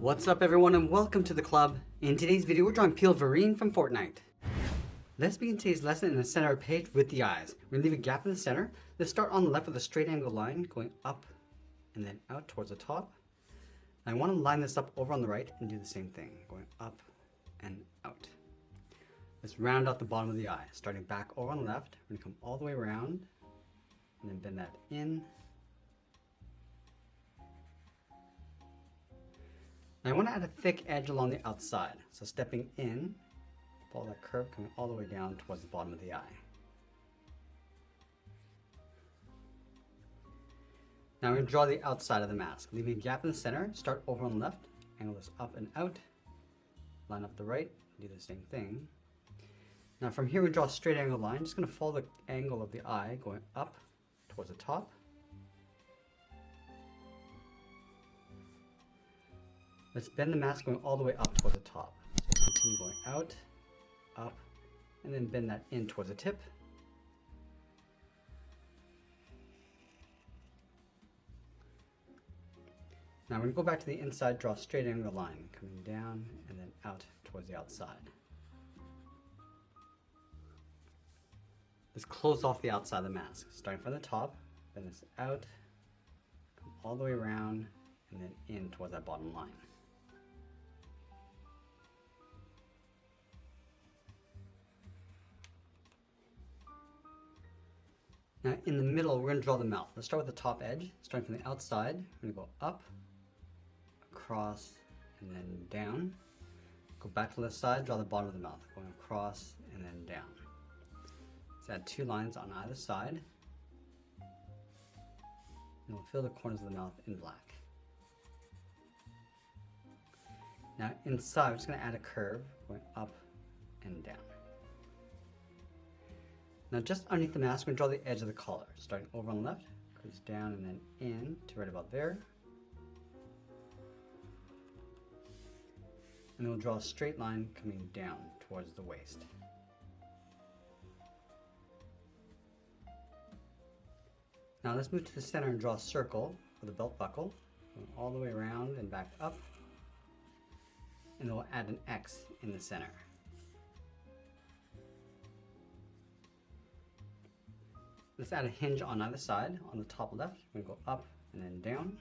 What's up everyone and welcome to the club. In today's video we're drawing Peelverine from Fortnite. Let's begin today's lesson in the center of the page with the eyes. We're going to leave a gap in the center. Let's start on the left with a straight angle line going up and then out towards the top. I want to line this up over on the right and do the same thing, going up and out. Let's round out the bottom of the eye, starting back over on the left. We're going to come all the way around and then bend that in. Now I want to add a thick edge along the outside. So stepping in, follow that curve coming all the way down towards the bottom of the eye. Now we're going to draw the outside of the mask. Leaving a gap in the center, start over on the left, angle this up and out, line up the right, do the same thing. Now from here we draw a straight angle line, just going to follow the angle of the eye going up towards the top. Let's bend the mask going all the way up towards the top. So continue going out, up, and then bend that in towards the tip. Now we're going to go back to the inside, draw a straight angle line, coming down and then out towards the outside. Let's close off the outside of the mask, starting from the top, bend this out, come all the way around, and then in towards that bottom line. Now in the middle, we're going to draw the mouth. Let's start with the top edge, starting from the outside. We're going to go up, across, and then down. Go back to the side, draw the bottom of the mouth, going across and then down. Let's add two lines on either side. And we'll fill the corners of the mouth in black. Now inside, we're just going to add a curve, going up and down. Now just underneath the mask, we're going to draw the edge of the collar, starting over on the left, goes down and then in to right about there. And then we'll draw a straight line coming down towards the waist. Now let's move to the center and draw a circle for the belt buckle, going all the way around and back up. And then we'll add an X in the center. Let's add a hinge on either side. On the top left, we're going to go up and then down.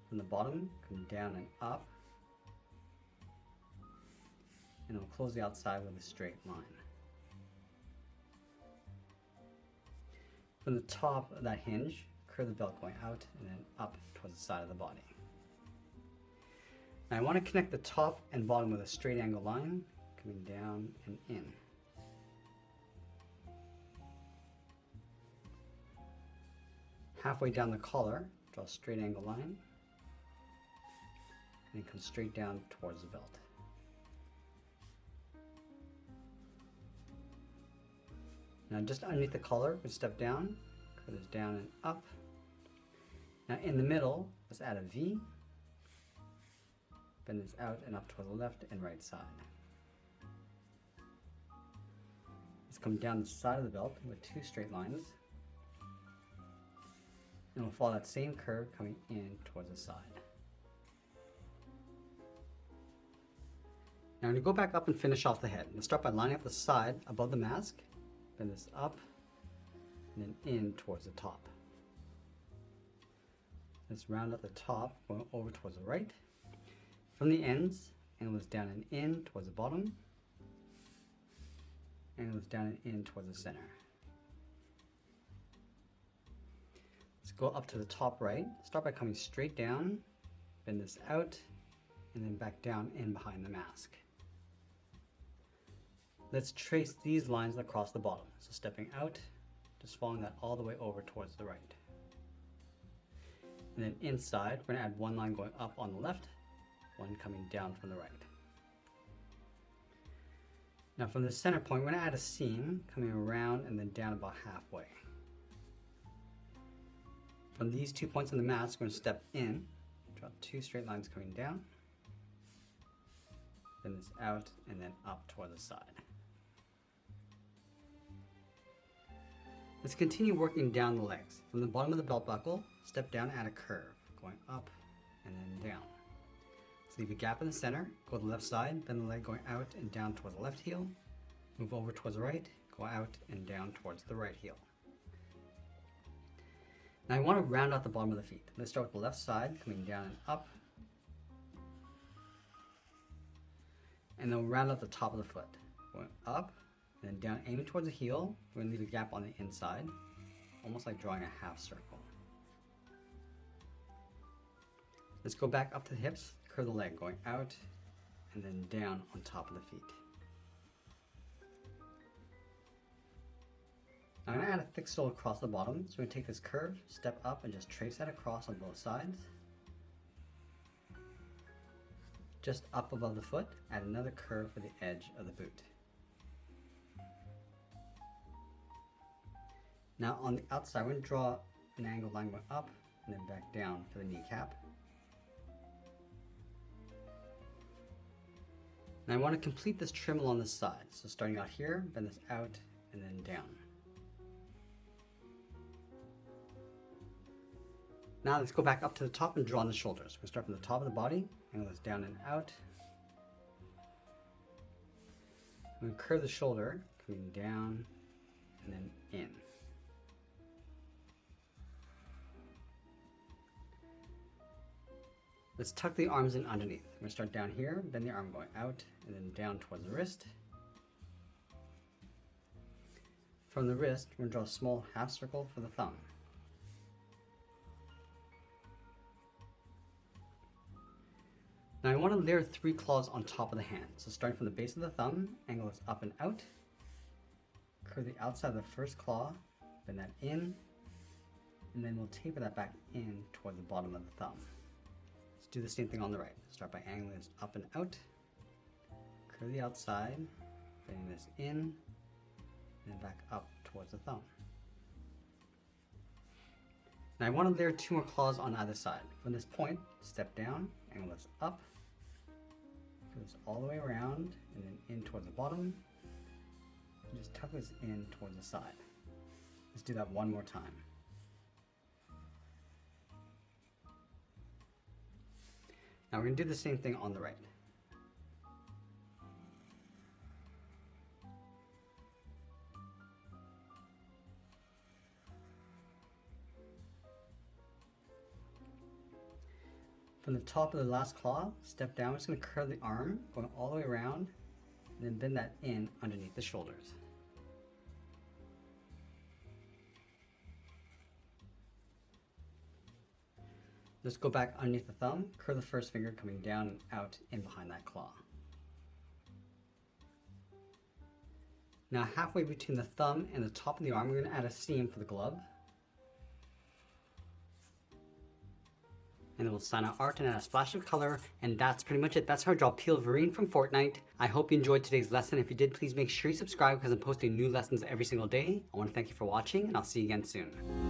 From the bottom, come down and up. And we'll close the outside with a straight line. From the top of that hinge, curve the belt going out and then up towards the side of the body. Now I want to connect the top and bottom with a straight angle line, coming down and in. Halfway down the collar, draw a straight angle line, and come straight down towards the belt. Now just underneath the collar, we step down, curve this down and up. Now in the middle, let's add a V, bend this out and up toward the left and right side. Let's come down the side of the belt with two straight lines. And we'll follow that same curve coming in towards the side. Now we're going to go back up and finish off the head. Let's start by lining up the side above the mask, bend this up, and then in towards the top. Let's round up the top, going over towards the right. From the ends, angle this down and in towards the bottom, angle this down and in towards the center. Let's go up to the top right. Start by coming straight down, bend this out, and then back down in behind the mask. Let's trace these lines across the bottom. So stepping out, just following that all the way over towards the right. And then inside, we're going to add one line going up on the left, one coming down from the right. Now from the center point, we're going to add a seam coming around and then down about halfway. From these 2 points on the mask, we're going to step in, draw two straight lines coming down, then this out, and then up toward the side. Let's continue working down the legs. From the bottom of the belt buckle, step down, add a curve, going up and then down. leave a gap in the center, go to the left side, bend the leg going out and down towards the left heel, move over towards the right, go out and down towards the right heel. Now I want to round out the bottom of the feet. Let's start with the left side, coming down and up, and then we'll round out the top of the foot, going up and then down, aiming towards the heel. We're going to leave a gap on the inside, almost like drawing a half circle. Let's go back up to the hips, curve the leg, going out and then down on top of the feet. Now I'm going to add a thick sole across the bottom, so we're going to take this curve, step up, and just trace that across on both sides. Just up above the foot, add another curve for the edge of the boot. Now on the outside, we're going to draw an angled line going up and then back down for the kneecap. Now I want to complete this trim along the side. So starting out here, bend this out and then down. Now let's go back up to the top and draw on the shoulders. We'll start from the top of the body, angle this down and out. I'm going to curve the shoulder, coming down and then in. Let's tuck the arms in underneath. We're going to start down here, bend the arm going out, and then down towards the wrist. From the wrist, we're going to draw a small half circle for the thumb. Now I want to layer 3 claws on top of the hand. So starting from the base of the thumb, angle this up and out. Curve the outside of the first claw, bend that in, and then we'll taper that back in toward the bottom of the thumb. Let's do the same thing on the right. Start by angling this up and out. Curve the outside, bending this in, and then back up towards the thumb. Now I want to layer 2 more claws on either side. From this point, step down, angle this up, curve this all the way around, and then in towards the bottom. And just tuck this in towards the side. Let's do that one more time. Now we're going to do the same thing on the right. From the top of the last claw, step down. We're just going to curve the arm, going all the way around, and then bend that in underneath the shoulders. Let's go back underneath the thumb, curve the first finger coming down and out in behind that claw. Now halfway between the thumb and the top of the arm, we're going to add a seam for the glove. And then we'll sign our art and add a splash of color, and that's pretty much it. That's how I draw Peelverine from Fortnite. I hope you enjoyed today's lesson. If you did, please make sure you subscribe because I'm posting new lessons every single day. I want to thank you for watching, and I'll see you again soon.